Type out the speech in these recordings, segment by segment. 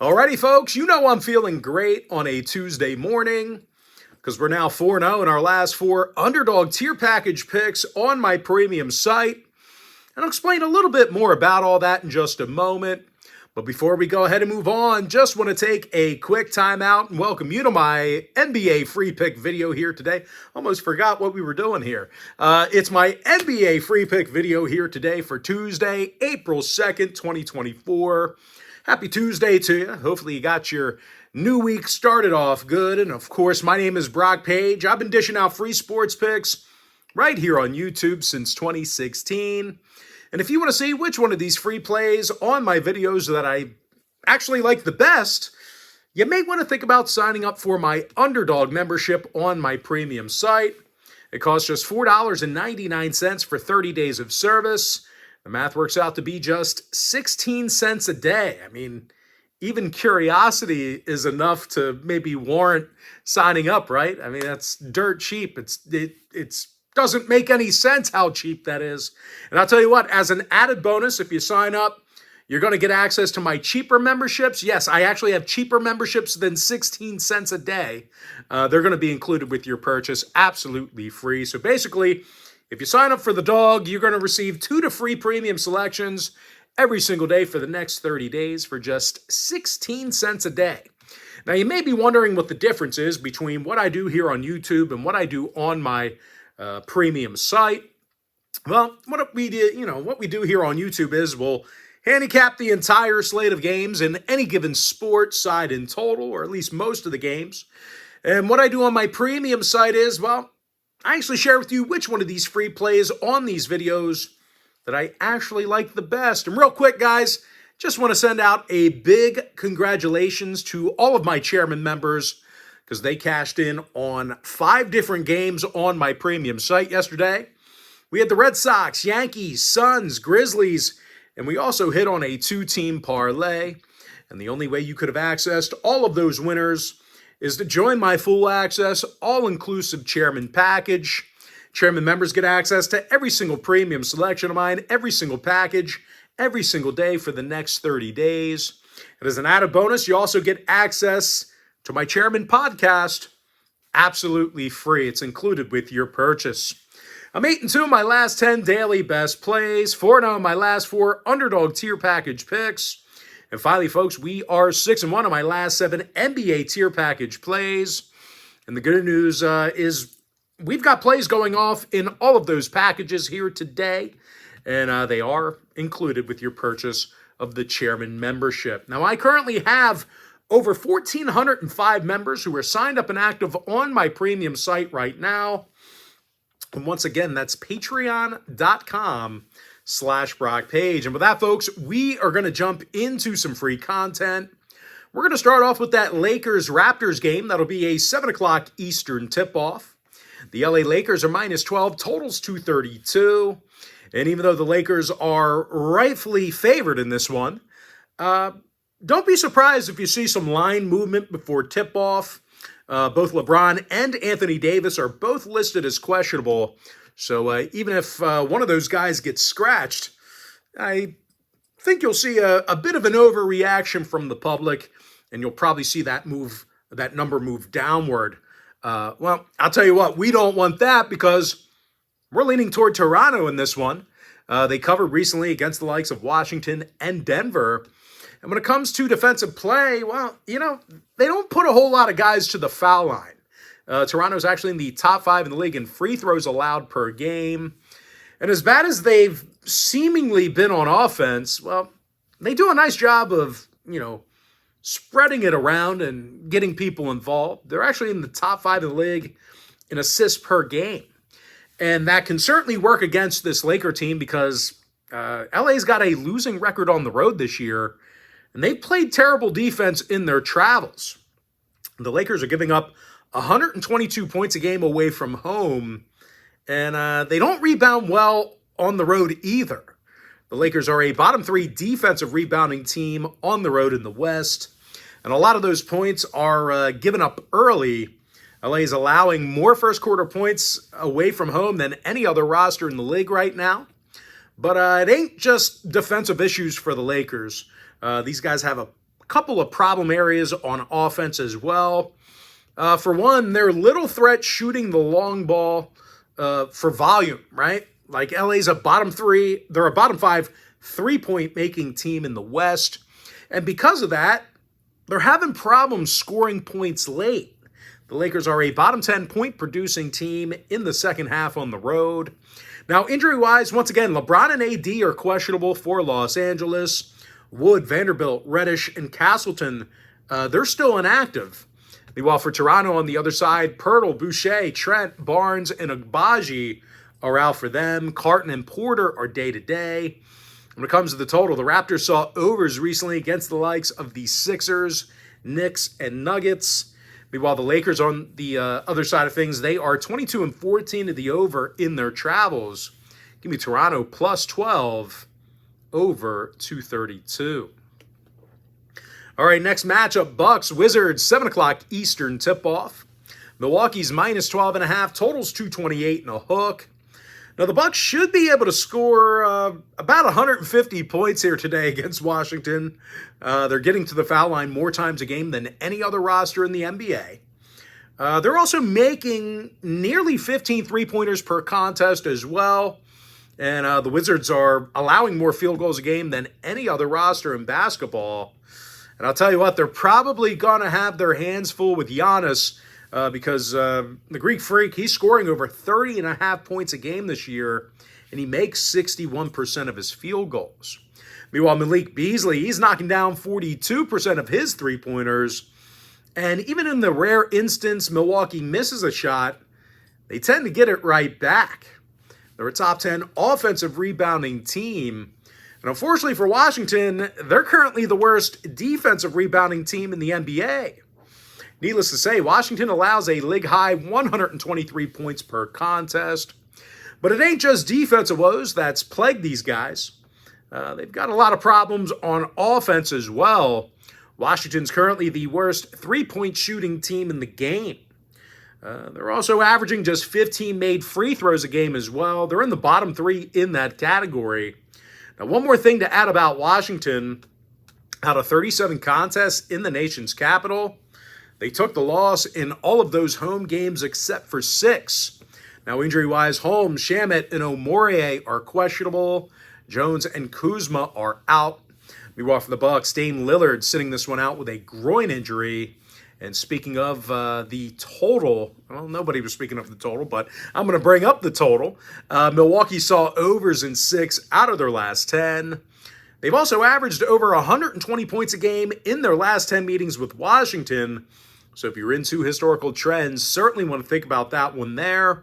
Alrighty, folks, you know I'm feeling great on a Tuesday morning because we're now 4-0 in our last four underdog tier package picks on my premium site. And I'll explain a little bit more about all that in just a moment. But before we go ahead and move on, just want to take a quick time out and welcome you to my NBA free pick video here today. Almost forgot what we were doing here. It's my NBA free pick video here today for Tuesday, April 2nd, 2024. Happy Tuesday to you. Hopefully you got your new week started off good. And of course, my name is Brock Page. I've been dishing out free sports picks right here on YouTube since 2016. And if you want to see which one of these free plays on my videos that I actually like the best, you may want to think about signing up for my Underdog membership on my premium site. It costs just $4.99 for 30 days of service. The math works out to be just 16 cents a day. I mean, even curiosity is enough to maybe warrant signing up, right? I mean, that's dirt cheap. It's doesn't make any sense how cheap that is. And I'll tell you what, as an added bonus, if you sign up, you're going to get access to my cheaper memberships. Yes, I actually have cheaper memberships than 16 cents a day. They're going to be included with your purchase, absolutely free. So basically, if you sign up for the dog, you're going to receive 2 free premium selections every single day for the next 30 days for just 16 cents a day. Now, you may be wondering what the difference is between what I do here on YouTube and what I do on my premium site. Well, what we do here on YouTube is we'll handicap the entire slate of games in any given sport side in total, or at least most of the games. And what I do on my premium site is, well, I actually share with you which one of these free plays on these videos that I actually like the best. And real quick, guys, just want to send out a big congratulations to all of my chairman members because they cashed in on 5 different games on my premium site yesterday. We had the Red Sox, Yankees, Suns, Grizzlies, and we also hit on a 2-team parlay. And the only way you could have accessed all of those winners is to join my full access, all-inclusive chairman package. Chairman members get access to every single premium selection of mine, every single package, every single day for the next 30 days. And as an added bonus, you also get access to my chairman podcast, absolutely free. It's included with your purchase. I'm 8-2 in my last 10 daily best plays, 4-0 in my last 4 underdog tier package picks. And finally, folks, we are 6-1 in my last 7 NBA tier package plays. And the good news is we've got plays going off in all of those packages here today. And they are included with your purchase of the chairman membership. Now, I currently have over 1,405 members who are signed up and active on my premium site right now. And once again, that's patreon.com/BrockPage. And with that, folks, we are going to jump into some free content. We're going to start off with that Lakers-Raptors game. That'll be a 7 o'clock Eastern tip-off. The LA Lakers are -12, totals 232. And even though the Lakers are rightfully favored in this one, don't be surprised if you see some line movement before tip-off. Both LeBron and Anthony Davis are both listed as questionable. So even if one of those guys gets scratched, I think you'll see a bit of an overreaction from the public, and you'll probably see that number move downward. Well, I'll tell you what, we don't want that because we're leaning toward Toronto in this one. They covered recently against the likes of Washington and Denver. And when it comes to defensive play, well, they don't put a whole lot of guys to the foul line. Toronto's actually in the top 5 in the league in free throws allowed per game. And as bad as they've seemingly been on offense, well, they do a nice job of, spreading it around and getting people involved. They're actually in the top 5 in the league in assists per game. And that can certainly work against this Laker team because LA's got a losing record on the road this year. And they've played terrible defense in their travels. The Lakers are giving up 122 points a game away from home, and they don't rebound well on the road either. The Lakers are a bottom 3 defensive rebounding team on the road in the West, and a lot of those points are given up early. LA is allowing more first-quarter points away from home than any other roster in the league right now. But it ain't just defensive issues for the Lakers. These guys have a couple of problem areas on offense as well. For one, they're little threat shooting the long ball for volume, right? Like LA's a bottom three, they're a bottom five three-point making team in the West. And because of that, they're having problems scoring points late. The Lakers are a bottom 10 point producing team in the second half on the road. Now, injury-wise, once again, LeBron and AD are questionable for Los Angeles. Wood, Vanderbilt, Reddish, and Castleton, they're still inactive. Meanwhile, for Toronto on the other side, Pirtle, Boucher, Trent, Barnes, and Agbaji are out for them. Carton and Porter are day-to-day. When it comes to the total, the Raptors saw overs recently against the likes of the Sixers, Knicks, and Nuggets. Meanwhile, the Lakers on the other side of things, they are 22-14 to the over in their travels. Give me Toronto plus 12 over 232. All right, next matchup, Bucks, Wizards, 7 o'clock Eastern tip-off. Milwaukee's minus 12.5, totals 228 and a hook. Now, the Bucks should be able to score about 150 points here today against Washington. They're getting to the foul line more times a game than any other roster in the NBA. They're also making nearly 15 three-pointers per contest as well. And the Wizards are allowing more field goals a game than any other roster in basketball. And I'll tell you what, they're probably going to have their hands full with Giannis because the Greek Freak, he's scoring over 30.5 points a game this year, and he makes 61% of his field goals. Meanwhile, Malik Beasley, he's knocking down 42% of his three-pointers. And even in the rare instance Milwaukee misses a shot, they tend to get it right back. They're a top 10 offensive rebounding team. And unfortunately for Washington, they're currently the worst defensive rebounding team in the NBA. Needless to say, Washington allows a league-high 123 points per contest. But it ain't just defensive woes that's plagued these guys. They've got a lot of problems on offense as well. Washington's currently the worst three-point shooting team in the game. They're also averaging just 15 made free throws a game as well. They're in the bottom three in that category. Now, one more thing to add about Washington. Out of 37 contests in the nation's capital, they took the loss in all of those home games except for 6. Now, injury-wise, Holmes, Shamet, and Omorie are questionable. Jones and Kuzma are out. Meanwhile, for the Bucks, Dame Lillard sitting this one out with a groin injury. And speaking of the total, well, nobody was speaking of the total, but I'm going to bring up the total. Milwaukee saw overs in 6 out of their last 10. They've also averaged over 120 points a game in their last 10 meetings with Washington. So if you're into historical trends, certainly want to think about that one there.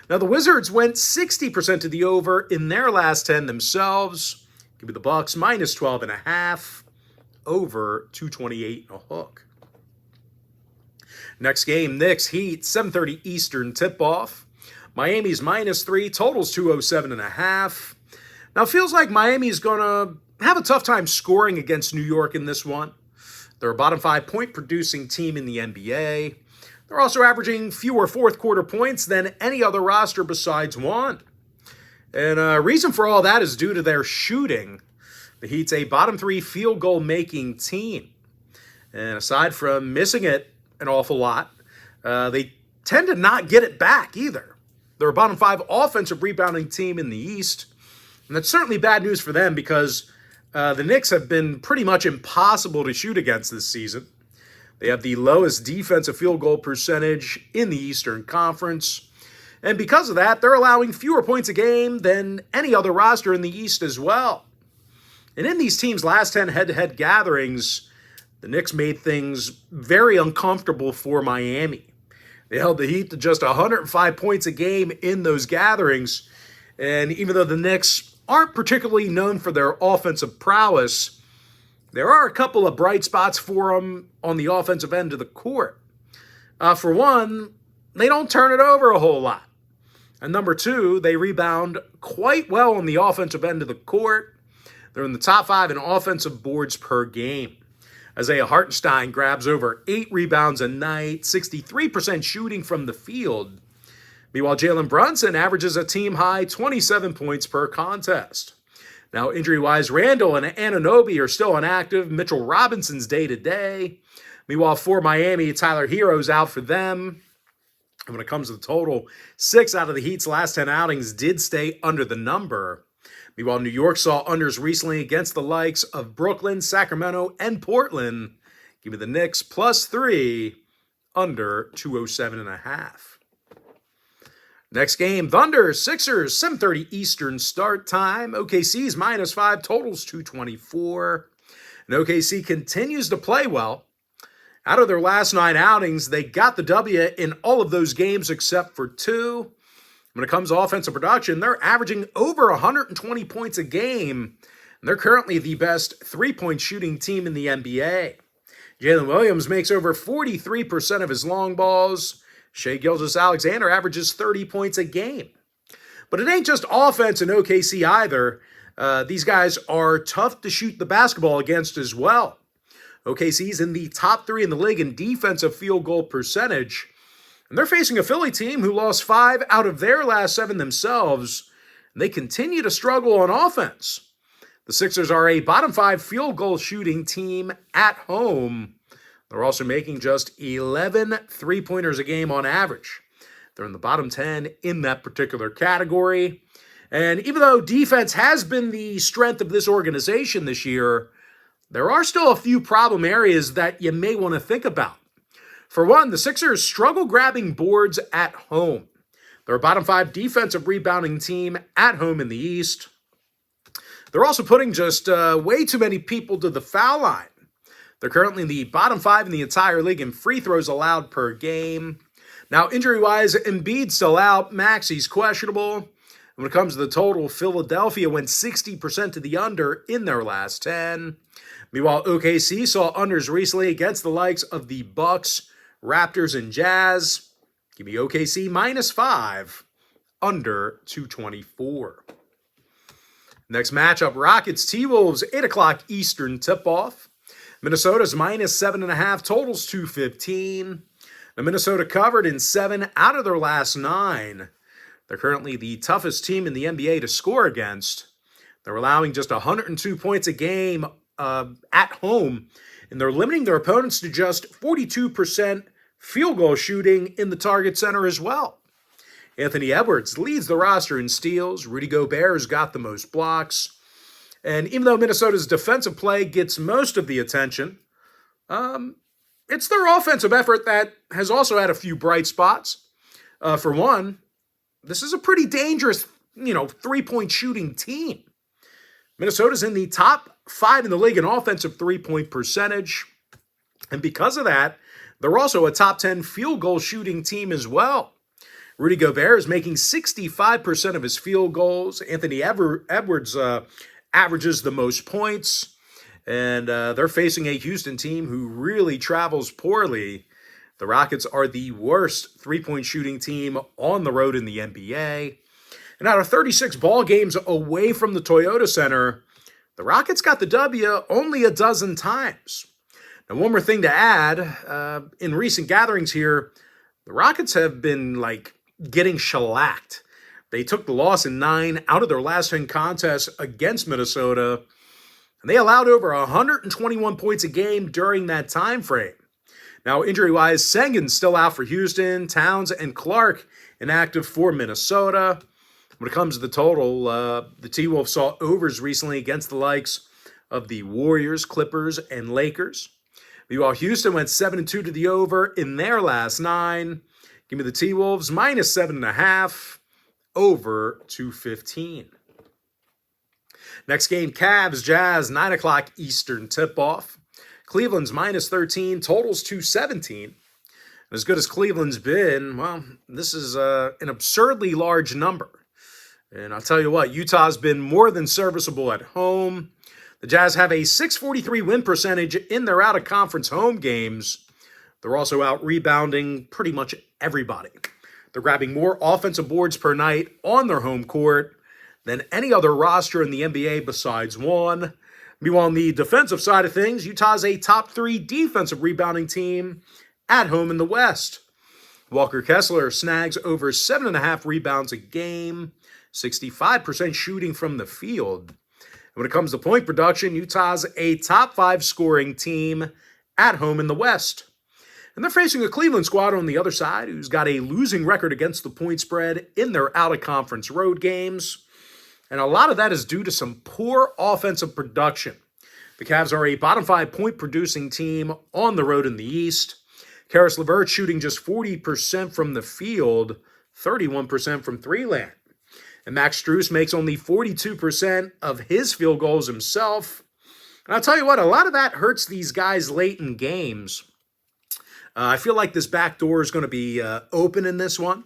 Now, the Wizards went 60% to the over in their last 10 themselves. Give me the Bucks minus 12.5, over 228 and a hook. Next game, Knicks Heat, 7:30 Eastern tip-off. Miami's minus 3, totals 207.5. Now, it feels like Miami's going to have a tough time scoring against New York in this one. They're a bottom 5 point producing team in the NBA. They're also averaging fewer fourth quarter points than any other roster besides one. And a reason for all that is due to their shooting. The Heat's a bottom 3 field goal making team. And aside from missing it an awful lot, they tend to not get it back either. They're a bottom 5 offensive rebounding team in the East. And that's certainly bad news for them because the Knicks have been pretty much impossible to shoot against this season. They have the lowest defensive field goal percentage in the Eastern Conference. And because of that, they're allowing fewer points a game than any other roster in the East as well. And in these teams' last 10 head-to-head gatherings, the Knicks made things very uncomfortable for Miami. They held the Heat to just 105 points a game in those gatherings. And even though the Knicks aren't particularly known for their offensive prowess, there are a couple of bright spots for them on the offensive end of the court. For one, they don't turn it over a whole lot. And number 2, they rebound quite well on the offensive end of the court. They're in the top 5 in offensive boards per game. Isaiah Hartenstein grabs over 8 rebounds a night, 63% shooting from the field. Meanwhile, Jalen Brunson averages a team-high 27 points per contest. Now, injury-wise, Randall and Anunoby are still inactive. Mitchell Robinson's day-to-day. Meanwhile, for Miami, Tyler Hero's out for them. And when it comes to the total, 6 out of the Heat's last 10 outings did stay under the number. Meanwhile, New York saw unders recently against the likes of Brooklyn, Sacramento, and Portland. Give me the Knicks +3, under 207.5. Next game, Thunder, Sixers, 7:30 Eastern start time. OKC's -5, totals 224. And OKC continues to play well. Out of their last 9 outings, they got the W in all of those games except for 2. When it comes to offensive production, they're averaging over 120 points a game, and they're currently the best three-point shooting team in the NBA. Jalen Williams makes over 43% of his long balls. Shai Gilgeous-Alexander averages 30 points a game. But it ain't just offense in OKC either. These guys are tough to shoot the basketball against as well. OKC's in the top 3 in the league in defensive field goal percentage. And they're facing a Philly team who lost 5 out of their last 7 themselves. And they continue to struggle on offense. The Sixers are a bottom 5 field goal shooting team at home. They're also making just 11 three-pointers a game on average. They're in the bottom 10 in that particular category. And even though defense has been the strength of this organization this year, there are still a few problem areas that you may want to think about. For one, the Sixers struggle grabbing boards at home. They're a bottom 5 defensive rebounding team at home in the East. They're also putting just way too many people to the foul line. They're currently in the bottom 5 in the entire league in free throws allowed per game. Now, injury-wise, Embiid's still out. Maxi's questionable. When it comes to the total, Philadelphia went 60% to the under in their last 10. Meanwhile, OKC saw unders recently against the likes of the Bucks, Raptors, and Jazz. Give me OKC -5, under 224. Next matchup, Rockets, T-Wolves, 8 o'clock Eastern tip-off. Minnesota's -7.5, totals 215. Now, Minnesota covered in 7 out of their last 9. They're currently the toughest team in the NBA to score against. They're allowing just 102 points a game at home, and they're limiting their opponents to just 42% field goal shooting in the target center as well. Anthony Edwards leads the roster in steals. Rudy Gobert's got the most blocks. And even though Minnesota's defensive play gets most of the attention, it's their offensive effort that has also had a few bright spots. For one, this is a pretty dangerous, three-point shooting team. Minnesota's in the top 5 in the league in offensive three-point percentage. And because of that, they're also a top 10 field goal shooting team as well. Rudy Gobert is making 65% of his field goals. Anthony Edwards averages the most points. And they're facing a Houston team who really travels poorly. The Rockets are the worst three-point shooting team on the road in the NBA. And out of 36 ball games away from the Toyota Center, the Rockets got the W only a dozen times. Now, one more thing to add, in recent gatherings here, the Rockets have been getting shellacked. They took the loss in 9 out of their last 10 contests against Minnesota, and they allowed over 121 points a game during that time frame. Now, injury-wise, Sengun's still out for Houston, Towns and Clark inactive for Minnesota. When it comes to the total, the T-Wolves saw overs recently against the likes of the Warriors, Clippers, and Lakers. Meanwhile, Houston went 7-2 to the over in their last 9. Give me the T-Wolves -7.5, over 215. Next game, Cavs, Jazz, 9 o'clock Eastern tip-off. Cleveland's -13, totals 217. As good as Cleveland's been, well, this is an absurdly large number. And I'll tell you what, Utah's been more than serviceable at home. The Jazz have a .643 win percentage in their out-of-conference home games. They're also out-rebounding pretty much everybody. They're grabbing more offensive boards per night on their home court than any other roster in the NBA besides one. Meanwhile, on the defensive side of things, Utah's a top 3 defensive rebounding team at home in the West. Walker Kessler snags over 7.5 rebounds a game, 65% shooting from the field. when it comes to point production, Utah's a top 5 scoring team at home in the West. And they're facing a Cleveland squad on the other side who's got a losing record against the point spread in their out-of-conference road games. And a lot of that is due to some poor offensive production. The Cavs are a bottom 5 point-producing team on the road in the East. Karis LeVert shooting just 40% from the field, 31% from three-land. And Max Strus makes only 42% of his field goals himself. And I'll tell you what, a lot of that hurts these guys late in games. I feel like this back door is going to be open in this one.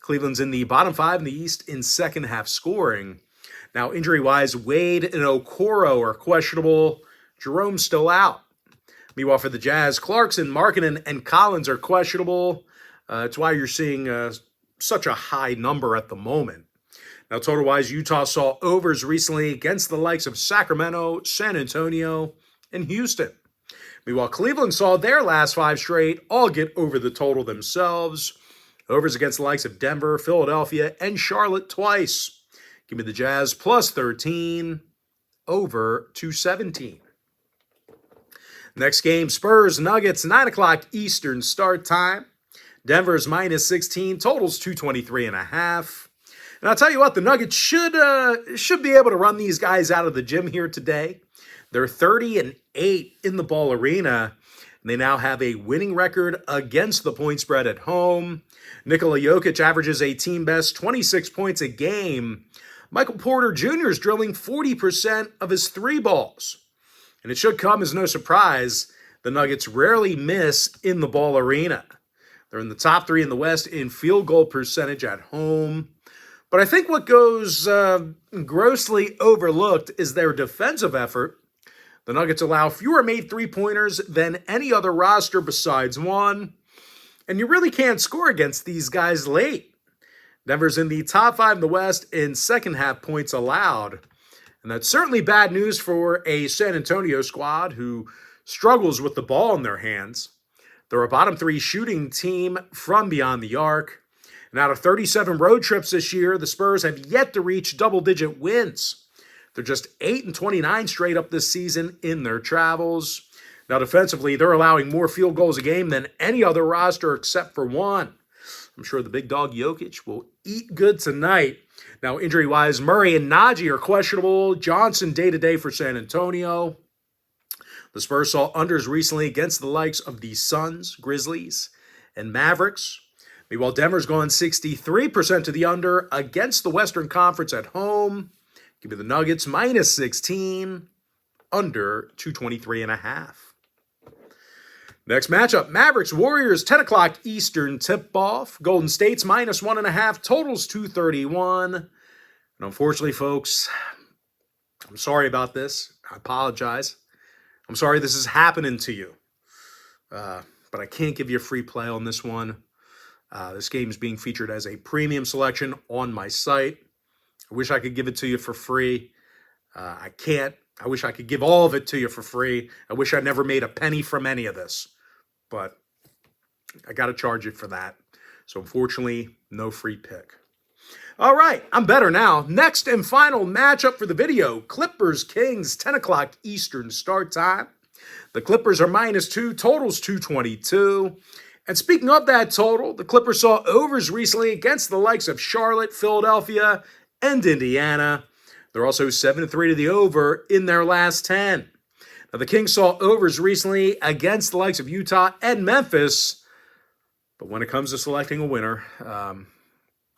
Cleveland's in the bottom 5 in the East in second half scoring. Now, injury-wise, Wade and Okoro are questionable. Jerome's still out. Meanwhile, for the Jazz, Clarkson, Markkanen, and Collins are questionable. That's why you're seeing such a high number at the moment. Now, total-wise, Utah saw overs recently against the likes of Sacramento, San Antonio, and Houston. Meanwhile, Cleveland saw their last 5 straight all get over the total themselves. Overs against the likes of Denver, Philadelphia, and Charlotte twice. Give me the Jazz plus 13, over 217. Next game, Spurs, Nuggets, 9 o'clock Eastern start time. Denver's minus 16, totals 223.5. And I'll tell you what, the Nuggets should be able to run these guys out of the gym here today. They're 30-8 in the Ball Arena, and they now have a winning record against the point spread at home. Nikola Jokic averages a team-best 26 points a game. Michael Porter Jr. is drilling 40% of his 3 balls. And it should come as no surprise, the Nuggets rarely miss in the Ball Arena. They're in the top 3 in the West in field goal percentage at home. But I think what goes grossly overlooked is their defensive effort. The Nuggets allow fewer made three-pointers than any other roster besides one. And you really can't score against these guys late. Denver's in the top 5 in the West in second half points allowed. And that's certainly bad news for a San Antonio squad who struggles with the ball in their hands. They're a bottom 3 shooting team from beyond the arc. And out of 37 road trips this year, the Spurs have yet to reach double-digit wins. They're just 8-29 straight up this season in their travels. Now, defensively, they're allowing more field goals a game than any other roster except for one. I'm sure the big dog Jokic will eat good tonight. Now, injury-wise, Murray and Najee are questionable. Johnson day-to-day for San Antonio. The Spurs saw unders recently against the likes of the Suns, Grizzlies, and Mavericks. Meanwhile, Denver's gone 63% to the under against the Western Conference at home. Give me the Nuggets minus 16, under 223.5. Next matchup, Mavericks-Warriors, 10 o'clock Eastern tip-off. Golden State's minus 1.5, totals 231. And unfortunately, folks, I'm sorry about this. I apologize. I'm sorry this is happening to you. But I can't give you a free play on this one. This game is being featured as a premium selection on my site. I wish I could give it to you for free. I can't. I wish I could give all of it to you for free. I wish I never made a penny from any of this. But I got to charge you for that. So unfortunately, no free pick. All right, I'm better now. Next and final matchup for the video, Clippers-Kings, 10 o'clock Eastern start time. The Clippers are minus 2, totals 222. And speaking of that total, the Clippers saw overs recently against the likes of Charlotte, Philadelphia, and Indiana. They're also 7-3 to the over in their last 10. Now, the Kings saw overs recently against the likes of Utah and Memphis. But when it comes to selecting a winner,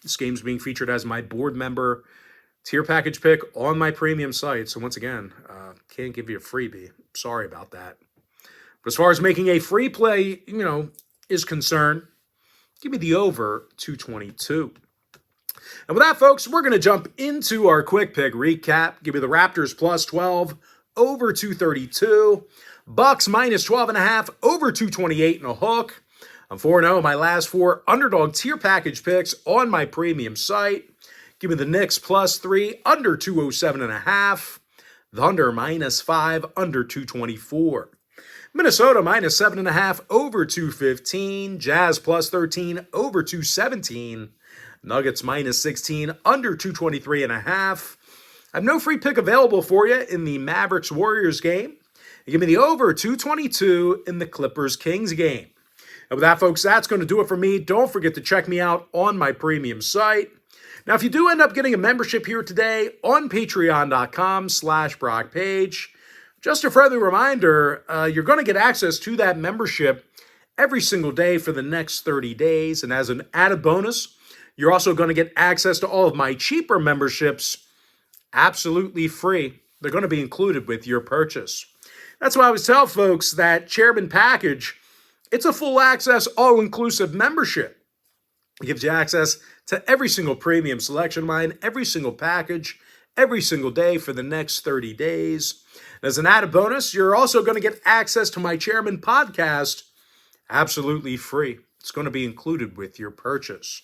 this game's being featured as my board member tier package pick on my premium site. So once again, can't give you a freebie. Sorry about that. But as far as making a free play, is concerned, give me the over 222. And with that, folks, we're going to jump into our quick pick recap. Give me the Raptors plus 12, over 232. Bucks minus 12.5, over 228 and a hook. I'm 4-0 my last 4 underdog tier package picks on my premium site. Give me the Knicks plus 3, under 207.5. Thunder minus 5, under 224. Minnesota minus 7.5, over 215. Jazz plus 13, over 217. Nuggets minus 16, under 223.5. I have no free pick available for you in the Mavericks-Warriors game. You give me the over 222 in the Clippers-Kings game. And with that, folks, that's going to do it for me. Don't forget to check me out on my premium site. Now, if you do end up getting a membership here today on patreon.com/BrockPage, just a friendly reminder, you're going to get access to that membership every single day for the next 30 days. And as an added bonus, you're also going to get access to all of my cheaper memberships absolutely free. They're going to be included with your purchase. That's why I always tell folks that Chairman Package, it's a full access, all-inclusive membership. It gives you access to every single premium selection of mine, every single package, every single day for the next 30 days. And as an added bonus, you're also going to get access to my Chairman podcast absolutely free. It's going to be included with your purchase.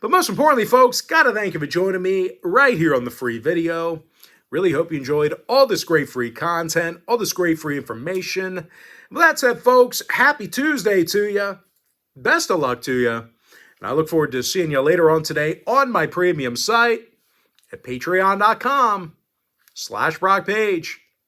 But most importantly, folks, got to thank you for joining me right here on the free video. Really hope you enjoyed all this great free content, all this great free information. With that said, folks, happy Tuesday to you. Best of luck to you. And I look forward to seeing you later on today on my premium site at patreon.com/BrockPage.